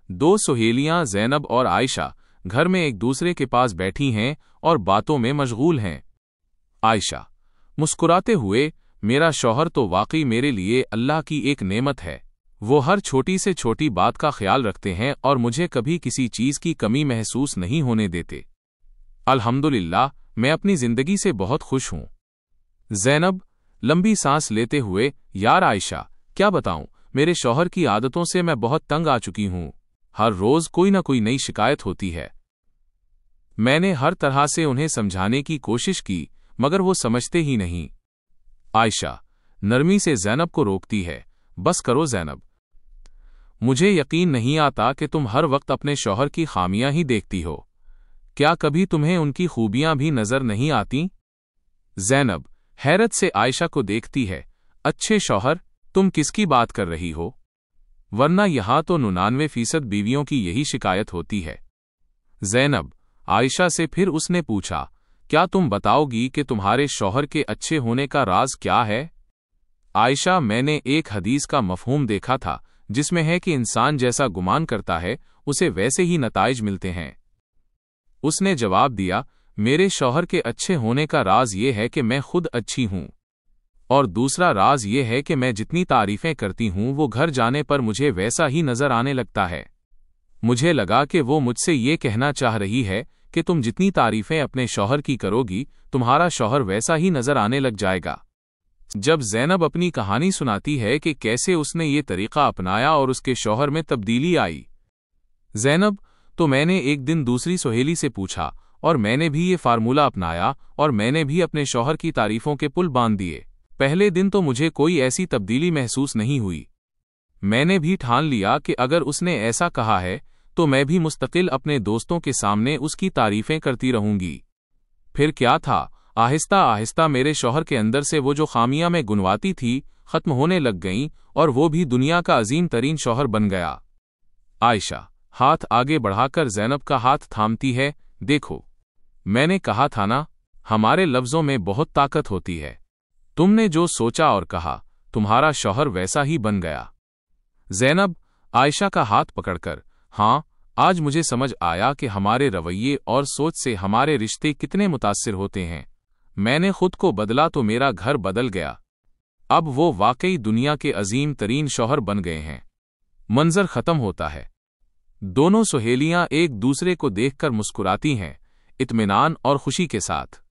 दो सहेलियां ज़ैनब और आयशा घर में एक दूसरे के पास बैठी हैं और बातों में मशगूल हैं। आयशा मुस्कुराते हुए, मेरा शौहर तो वाकई मेरे लिए अल्लाह की एक नेमत है। वो हर छोटी से छोटी बात का ख्याल रखते हैं और मुझे कभी किसी चीज की कमी महसूस नहीं होने देते। अल्हम्दुलिल्लाह, मैं अपनी जिंदगी से बहुत खुश हूं। ज़ैनब लंबी सांस लेते हुए, यार आयशा, क्या बताऊं, मेरे शौहर की आदतों से मैं बहुत तंग आ चुकी हूं। हर रोज कोई ना कोई नई शिकायत होती है। मैंने हर तरह से उन्हें समझाने की कोशिश की, मगर वो समझते ही नहीं। आयशा नरमी से ज़ैनब को रोकती है, बस करो ज़ैनब, मुझे यकीन नहीं आता कि तुम हर वक्त अपने शौहर की खामियां ही देखती हो। क्या कभी तुम्हें उनकी खूबियां भी नजर नहीं आती? ज़ैनब हैरत से आयशा को देखती है, अच्छे शौहर, तुम किसकी बात कर रही हो? वरना यहां तो 99% बीवियों की यही शिकायत होती है। ज़ैनब आयशा से फिर उसने पूछा, क्या तुम बताओगी कि तुम्हारे शौहर के अच्छे होने का राज क्या है? आयशा, मैंने एक हदीस का मफहूम देखा था जिसमें है कि इंसान जैसा गुमान करता है उसे वैसे ही नताइज मिलते हैं। उसने जवाब दिया, मेरे शौहर के अच्छे होने का राज ये है कि मैं खुद अच्छी हूं, और दूसरा राज ये है कि मैं जितनी तारीफें करती हूं वो घर जाने पर मुझे वैसा ही नजर आने लगता है। मुझे लगा कि वो मुझसे ये कहना चाह रही है कि तुम जितनी तारीफें अपने शौहर की करोगी, तुम्हारा शौहर वैसा ही नजर आने लग जाएगा। जब ज़ैनब अपनी कहानी सुनाती है कि कैसे उसने ये तरीका अपनाया और उसके शौहर में तब्दीली आई। ज़ैनब, तो मैंने एक दिन दूसरी सहेली से पूछा और मैंने भी ये फार्मूला अपनाया और मैंने भी अपने शौहर की तारीफों के पुल बांध दिए। पहले दिन तो मुझे कोई ऐसी तब्दीली महसूस नहीं हुई। मैंने भी ठान लिया कि अगर उसने ऐसा कहा है तो मैं भी मुस्तकिल अपने दोस्तों के सामने उसकी तारीफें करती रहूंगी। फिर क्या था, आहिस्ता आहिस्ता मेरे शौहर के अंदर से वो जो खामियां मैं गुनवाती थी खत्म होने लग गईं और वो भी दुनिया का अजीम तरीन शौहर बन गया। आयशा हाथ आगे बढ़ाकर ज़ैनब का हाथ थामती है, देखो, मैंने कहा था ना, हमारे लफ्जों में बहुत ताकत होती है। तुमने जो सोचा और कहा, तुम्हारा शौहर वैसा ही बन गया। ज़ैनब आयशा का हाथ पकड़कर, हाँ, आज मुझे समझ आया कि हमारे रवैये और सोच से हमारे रिश्ते कितने मुतासिर होते हैं। मैंने खुद को बदला तो मेरा घर बदल गया। अब वो वाकई दुनिया के अजीम तरीन शौहर बन गए हैं। मंजर खत्म होता है। दोनों सहेलियां एक दूसरे को देखकर मुस्कुराती हैं, इत्मीनान और खुशी के साथ।